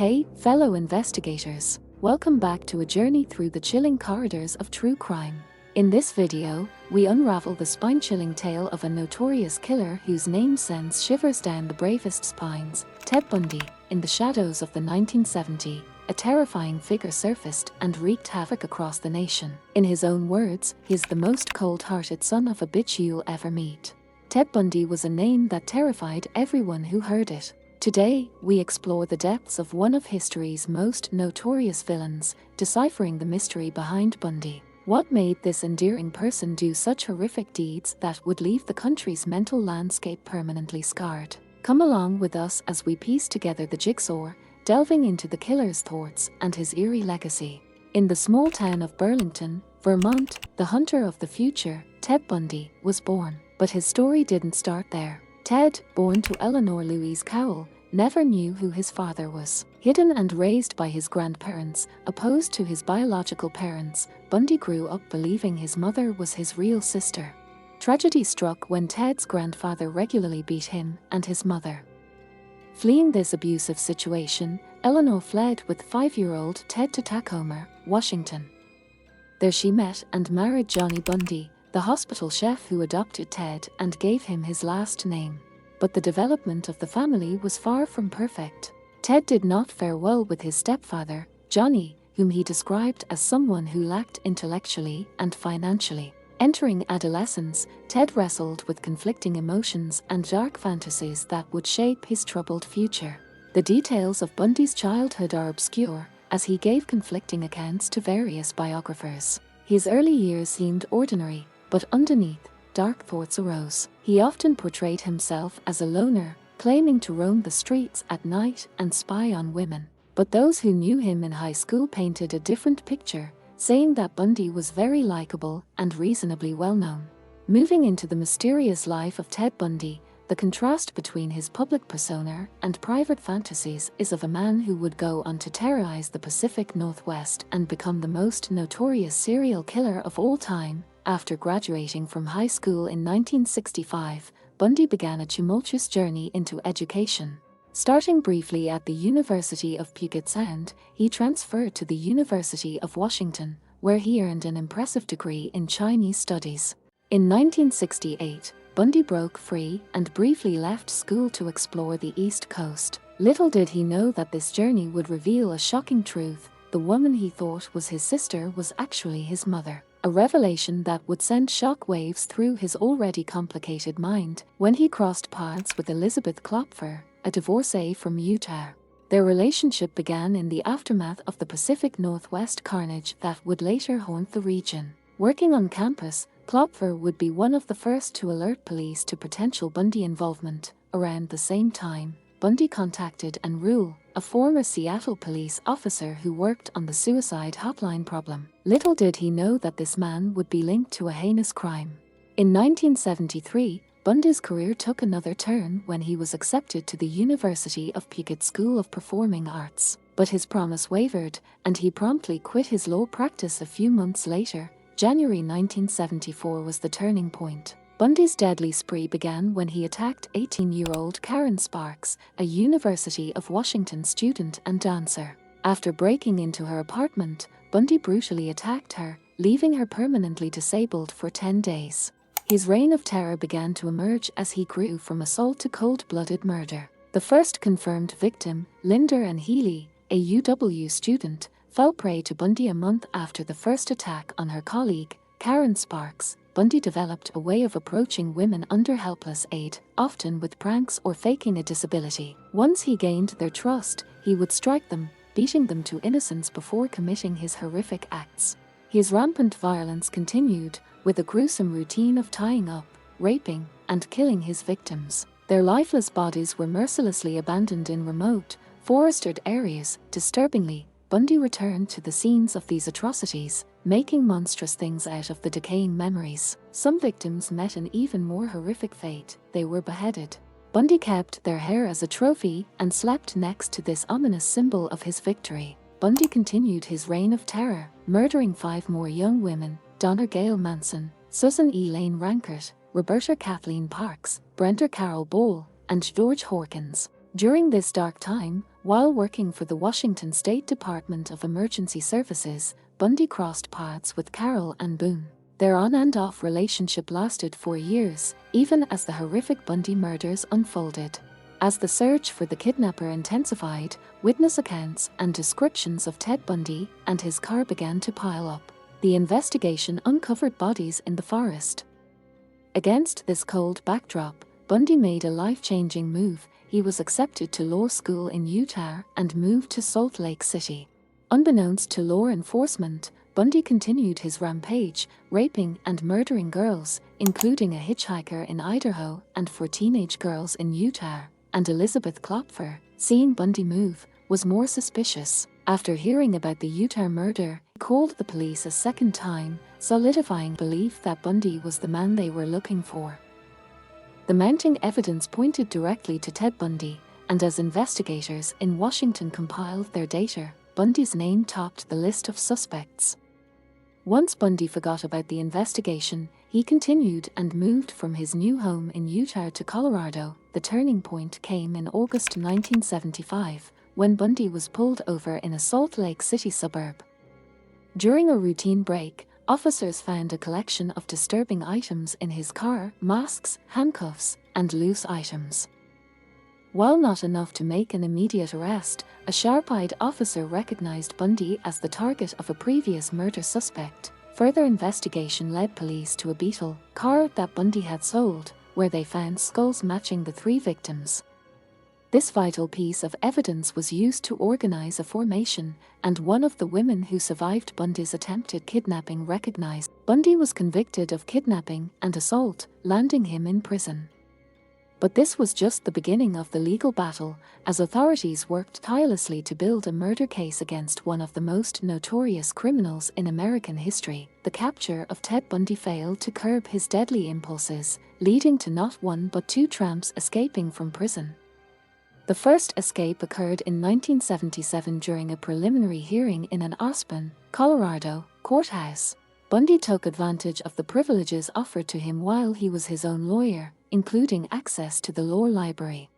Hey, fellow investigators, welcome back to a journey through the chilling corridors of true crime. In this video, we unravel the spine-chilling tale of a notorious killer whose name sends shivers down the bravest spines, Ted Bundy. In the shadows of the 1970s, a terrifying figure surfaced and wreaked havoc across the nation. In his own words, he is the most cold-hearted son of a bitch you'll ever meet. Ted Bundy was a name that terrified everyone who heard it. Today, we explore the depths of one of history's most notorious villains, deciphering the mystery behind Bundy. What made this endearing person do such horrific deeds that would leave the country's mental landscape permanently scarred? Come along with us as we piece together the jigsaw, delving into the killer's thoughts and his eerie legacy. In the small town of Burlington, Vermont, the hunter of the future, Ted Bundy, was born. But his story didn't start there. Ted, born to Eleanor Louise Cowell, never knew who his father was. Hidden and raised by his grandparents, opposed to his biological parents, Bundy grew up believing his mother was his real sister. Tragedy struck when Ted's grandfather regularly beat him and his mother. Fleeing this abusive situation, Eleanor fled with 5-year-old Ted to Tacoma, Washington. There she met and married Johnny Bundy, the hospital chef who adopted Ted and gave him his last name. But the development of the family was far from perfect. Ted did not fare well with his stepfather, Johnny, whom he described as someone who lacked intellectually and financially. Entering adolescence, Ted wrestled with conflicting emotions and dark fantasies that would shape his troubled future. The details of Bundy's childhood are obscure, as he gave conflicting accounts to various biographers. His early years seemed ordinary, but underneath, dark thoughts arose. He often portrayed himself as a loner, claiming to roam the streets at night and spy on women. But those who knew him in high school painted a different picture, saying that Bundy was very likable and reasonably well-known. Moving into the mysterious life of Ted Bundy, the contrast between his public persona and private fantasies is of a man who would go on to terrorize the Pacific Northwest and become the most notorious serial killer of all time. After graduating from high school in 1965, Bundy began a tumultuous journey into education. Starting briefly at the University of Puget Sound, he transferred to the University of Washington, where he earned an impressive degree in Chinese studies. In 1968, Bundy broke free and briefly left school to explore the East Coast. Little did he know that this journey would reveal a shocking truth: the woman he thought was his sister was actually his mother. A revelation that would send shock waves through his already complicated mind when he crossed paths with Elizabeth Klopfer, a divorcee from Utah. Their relationship began in the aftermath of the Pacific Northwest carnage that would later haunt the region. Working on campus, Klopfer would be one of the first to alert police to potential Bundy involvement. Around the same time, Bundy contacted Ann Rule, a former Seattle police officer who worked on the suicide hotline problem. Little did he know that this man would be linked to a heinous crime. In 1973, Bundy's career took another turn when he was accepted to the University of Puget School of Performing Arts. But his promise wavered, and he promptly quit his law practice a few months later. January 1974 was the turning point. Bundy's deadly spree began when he attacked 18-year-old Karen Sparks, a University of Washington student and dancer. After breaking into her apartment, Bundy brutally attacked her, leaving her permanently disabled for 10 days. His reign of terror began to emerge as he grew from assault to cold-blooded murder. The first confirmed victim, Linda Ann Healy, a UW student, fell prey to Bundy a month after the first attack on her colleague, Karen Sparks. Bundy developed a way of approaching women under helpless aid, often with pranks or faking a disability. Once he gained their trust, he would strike them, beating them to innocence before committing his horrific acts. His rampant violence continued, with a gruesome routine of tying up, raping, and killing his victims. Their lifeless bodies were mercilessly abandoned in remote, forested areas. Disturbingly, Bundy returned to the scenes of these atrocities, making monstrous things out of the decaying memories. Some victims met an even more horrific fate: they were beheaded. Bundy kept their hair as a trophy and slept next to this ominous symbol of his victory. Bundy continued his reign of terror, murdering 5 more young women: Donna Gail Manson, Susan Elaine Rankert, Roberta Kathleen Parks, Brenda Carol Ball, and George Hawkins. During this dark time, While working for the Washington State Department of Emergency Services, Bundy crossed paths with Carol and Boone. Their on and off relationship lasted for years, even as the horrific Bundy murders unfolded. As the search for the kidnapper intensified, witness accounts and descriptions of Ted Bundy and his car began to pile up. The investigation uncovered bodies in the forest. Against this cold backdrop, Bundy made a life-changing move. He was accepted to law school in Utah and moved to Salt Lake City. Unbeknownst to law enforcement, Bundy continued his rampage, raping and murdering girls, including a hitchhiker in Idaho and 4 teenage girls in Utah. And Elizabeth Klopfer, seeing Bundy move, was more suspicious. After hearing about the Utah murder, he called the police a second time, solidifying belief that Bundy was the man they were looking for. The mounting evidence pointed directly to Ted Bundy, and as investigators in Washington compiled their data, Bundy's name topped the list of suspects. Once Bundy forgot about the investigation, he continued and moved from his new home in Utah to Colorado. The turning point came in August 1975, when Bundy was pulled over in a Salt Lake City suburb. During a routine break, officers found a collection of disturbing items in his car: masks, handcuffs, and loose items. While not enough to make an immediate arrest, a sharp-eyed officer recognized Bundy as the target of a previous murder suspect. Further investigation led police to a Beetle car that Bundy had sold, where they found skulls matching the 3 victims. This vital piece of evidence was used to organize a formation, and one of the women who survived Bundy's attempted kidnapping recognized Bundy was convicted of kidnapping and assault, landing him in prison. But this was just the beginning of the legal battle, as authorities worked tirelessly to build a murder case against one of the most notorious criminals in American history. The capture of Ted Bundy failed to curb his deadly impulses, leading to not 1 but 2 tramps escaping from prison. The first escape occurred in 1977 during a preliminary hearing in an Aspen, Colorado, courthouse. Bundy took advantage of the privileges offered to him while he was his own lawyer, including access to the law library.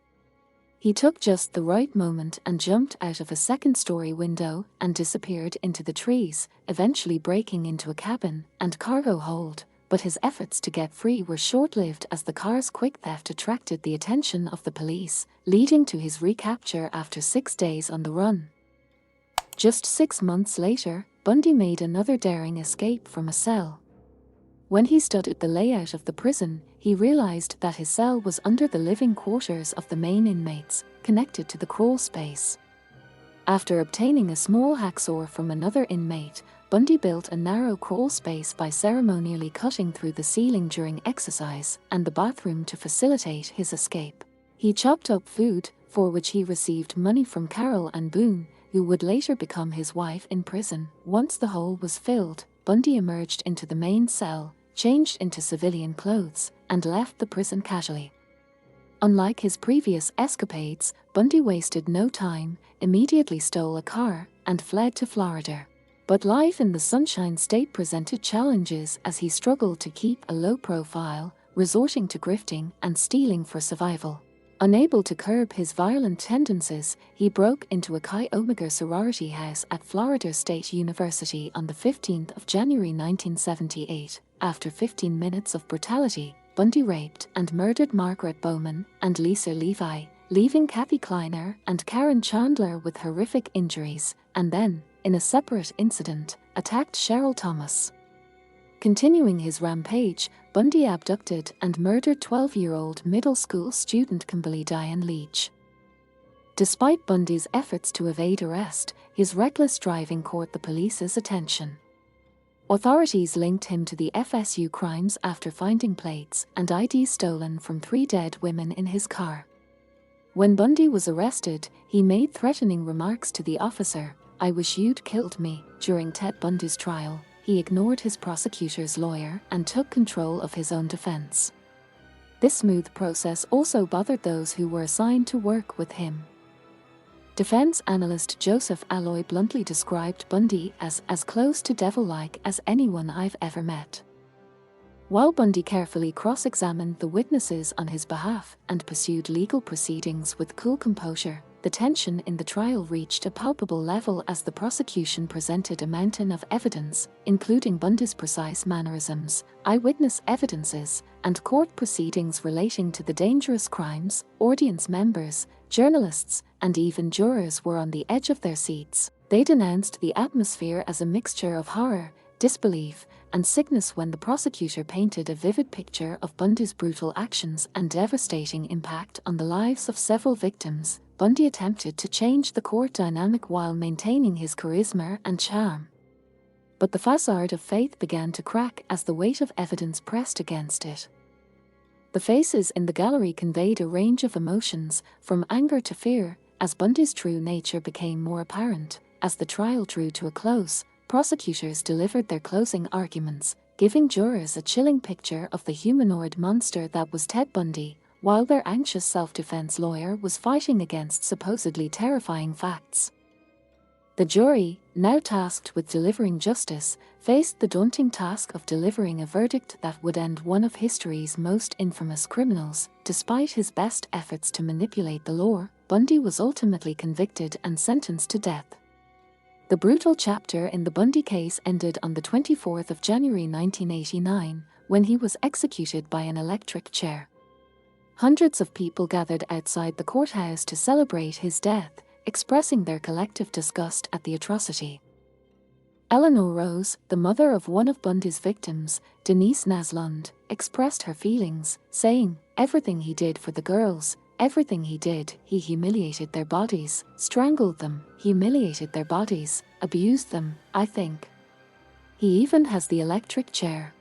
He took just the right moment and jumped out of a second-story window and disappeared into the trees, eventually breaking into a cabin and cargo hold. But his efforts to get free were short-lived as the car's quick theft attracted the attention of the police, leading to his recapture after 6 days on the run. Just 6 months later, Bundy made another daring escape from a cell. When he studied the layout of the prison, he realized that his cell was under the living quarters of the main inmates, connected to the crawl space. After obtaining a small hacksaw from another inmate, Bundy built a narrow crawl space by ceremonially cutting through the ceiling during exercise and the bathroom to facilitate his escape. He chopped up food, for which he received money from Carol and Boone, who would later become his wife in prison. Once the hole was filled, Bundy emerged into the main cell, changed into civilian clothes, and left the prison casually. Unlike his previous escapades, Bundy wasted no time, immediately stole a car, and fled to Florida. But life in the Sunshine State presented challenges as he struggled to keep a low profile, resorting to grifting and stealing for survival. Unable to curb his violent tendencies, he broke into a Chi Omega sorority house at Florida State University on the 15th of January 1978. After 15 minutes of brutality, Bundy raped and murdered Margaret Bowman and Lisa Levi, leaving Kathy Kleiner and Karen Chandler with horrific injuries, and then, in a separate incident, attacked Cheryl Thomas. Continuing his rampage, Bundy abducted and murdered 12-year-old middle school student Kimberly Diane Leach. Despite Bundy's efforts to evade arrest, his reckless driving caught the police's attention. Authorities linked him to the FSU crimes after finding plates and IDs stolen from 3 dead women in his car. When Bundy was arrested, he made threatening remarks to the officer, "I wish you'd killed me." During Ted Bundy's trial, he ignored his prosecutor's lawyer and took control of his own defense. This smooth process also bothered those who were assigned to work with him. Defense analyst Joseph Alloy bluntly described Bundy as close to devil-like as anyone I've ever met. While Bundy carefully cross-examined the witnesses on his behalf and pursued legal proceedings with cool composure, the tension in the trial reached a palpable level as the prosecution presented a mountain of evidence, including Bundy's precise mannerisms, eyewitness evidences, and court proceedings relating to the dangerous crimes. Audience members, journalists, and even jurors were on the edge of their seats. They denounced the atmosphere as a mixture of horror, disbelief, and sickness when the prosecutor painted a vivid picture of Bundy's brutal actions and devastating impact on the lives of several victims. Bundy attempted to change the court dynamic while maintaining his charisma and charm. But the facade of faith began to crack as the weight of evidence pressed against it. The faces in the gallery conveyed a range of emotions, from anger to fear, as Bundy's true nature became more apparent. As the trial drew to a close, prosecutors delivered their closing arguments, giving jurors a chilling picture of the humanoid monster that was Ted Bundy, while their anxious self-defense lawyer was fighting against supposedly terrifying facts. The jury, now tasked with delivering justice, faced the daunting task of delivering a verdict that would end one of history's most infamous criminals. Despite his best efforts to manipulate the law, Bundy was ultimately convicted and sentenced to death. The brutal chapter in the Bundy case ended on the 24th of January 1989, when he was executed by an electric chair. Hundreds of people gathered outside the courthouse to celebrate his death, expressing their collective disgust at the atrocity. Eleanor Rose, the mother of one of Bundy's victims, Denise Naslund, expressed her feelings, saying, "Everything he did for the girls, everything he did, he humiliated their bodies, strangled them, humiliated their bodies, abused them, I think. He even has the electric chair.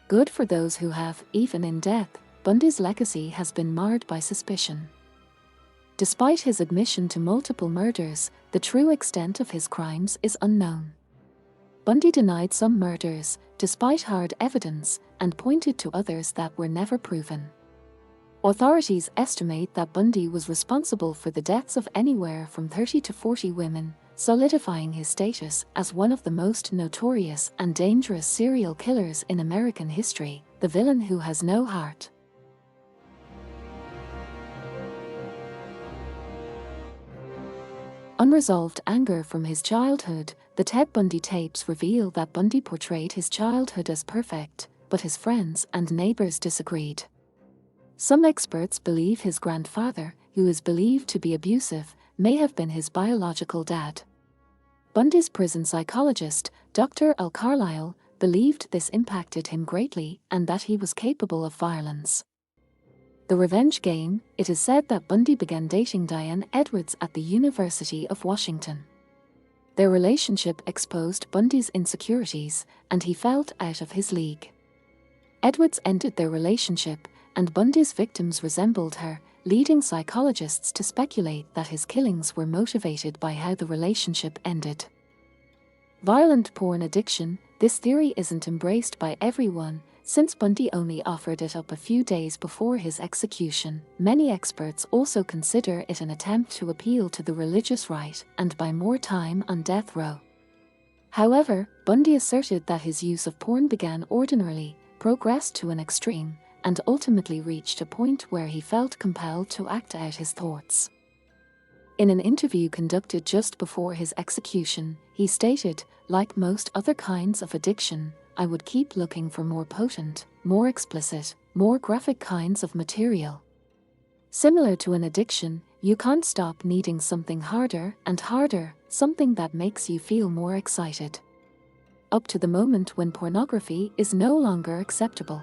Good for those who have, even in death." Bundy's legacy has been marred by suspicion. Despite his admission to multiple murders, the true extent of his crimes is unknown. Bundy denied some murders, despite hard evidence, and pointed to others that were never proven. Authorities estimate that Bundy was responsible for the deaths of anywhere from 30 to 40 women, solidifying his status as one of the most notorious and dangerous serial killers in American history, the villain who has no heart. Unresolved anger from his childhood. The Ted Bundy tapes reveal that Bundy portrayed his childhood as perfect, but his friends and neighbors disagreed. Some experts believe his grandfather, who is believed to be abusive, may have been his biological dad. Bundy's prison psychologist, Dr. Al Carlisle, believed this impacted him greatly and that he was capable of violence. The revenge game. It is said that Bundy began dating Diane Edwards at the University of Washington. Their relationship exposed Bundy's insecurities, and he felt out of his league. Edwards ended their relationship, and Bundy's victims resembled her, leading psychologists to speculate that his killings were motivated by how the relationship ended. Violent porn addiction. This theory isn't embraced by everyone, since Bundy only offered it up a few days before his execution. Many experts also consider it an attempt to appeal to the religious right and buy more time on death row. However, Bundy asserted that his use of porn began ordinarily, progressed to an extreme, and ultimately reached a point where he felt compelled to act out his thoughts. In an interview conducted just before his execution, he stated, "Like most other kinds of addiction, I would keep looking for more potent, more explicit, more graphic kinds of material. Similar to an addiction, you can't stop needing something harder and harder, something that makes you feel more excited. Up to the moment when pornography is no longer acceptable."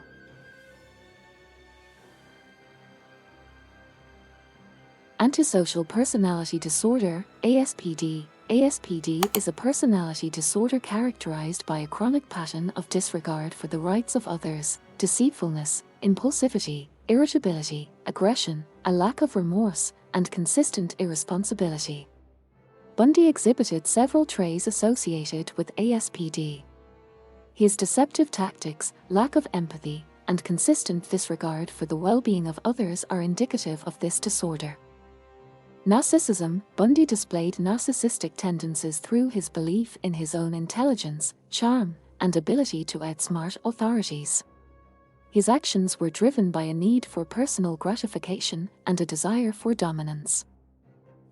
Antisocial personality disorder, ASPD. ASPD is a personality disorder characterized by a chronic pattern of disregard for the rights of others, deceitfulness, impulsivity, irritability, aggression, a lack of remorse, and consistent irresponsibility. Bundy exhibited several traits associated with ASPD. His deceptive tactics, lack of empathy, and consistent disregard for the well-being of others are indicative of this disorder. Narcissism. Bundy displayed narcissistic tendencies through his belief in his own intelligence, charm, and ability to outsmart authorities. His actions were driven by a need for personal gratification and a desire for dominance.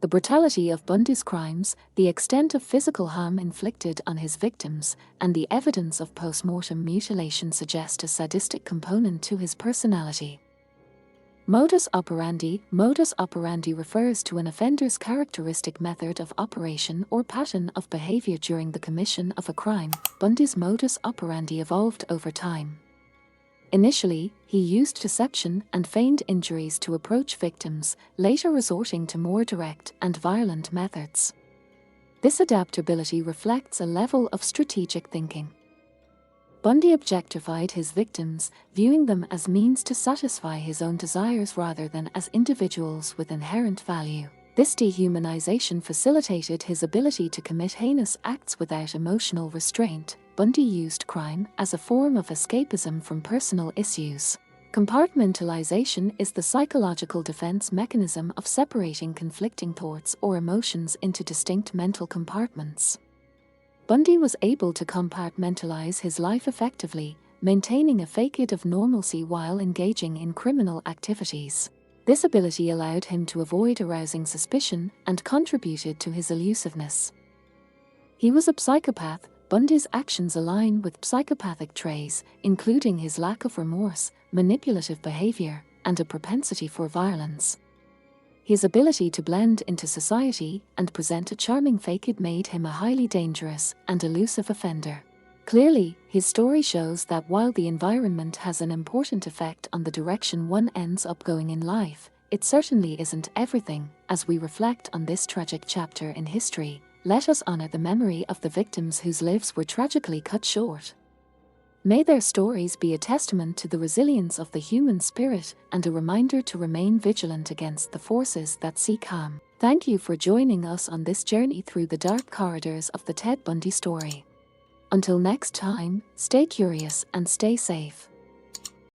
The brutality of Bundy's crimes, the extent of physical harm inflicted on his victims, and the evidence of post-mortem mutilation suggest a sadistic component to his personality. Modus operandi. Modus operandi refers to an offender's characteristic method of operation or pattern of behavior during the commission of a crime. Bundy's modus operandi evolved over time. Initially, he used deception and feigned injuries to approach victims, later resorting to more direct and violent methods. This adaptability reflects a level of strategic thinking. Bundy objectified his victims, viewing them as means to satisfy his own desires rather than as individuals with inherent value. This dehumanization facilitated his ability to commit heinous acts without emotional restraint. Bundy used crime as a form of escapism from personal issues. Compartmentalization is the psychological defense mechanism of separating conflicting thoughts or emotions into distinct mental compartments. Bundy was able to compartmentalize his life effectively, maintaining a facade of normalcy while engaging in criminal activities. This ability allowed him to avoid arousing suspicion and contributed to his elusiveness. He was a psychopath. Bundy's actions align with psychopathic traits, including his lack of remorse, manipulative behavior, and a propensity for violence. His ability to blend into society and present a charming facade made him a highly dangerous and elusive offender. Clearly, his story shows that while the environment has an important effect on the direction one ends up going in life, it certainly isn't everything. As we reflect on this tragic chapter in history, let us honor the memory of the victims whose lives were tragically cut short. May their stories be a testament to the resilience of the human spirit and a reminder to remain vigilant against the forces that seek harm. Thank you for joining us on this journey through the dark corridors of the Ted Bundy story. Until next time, stay curious and stay safe.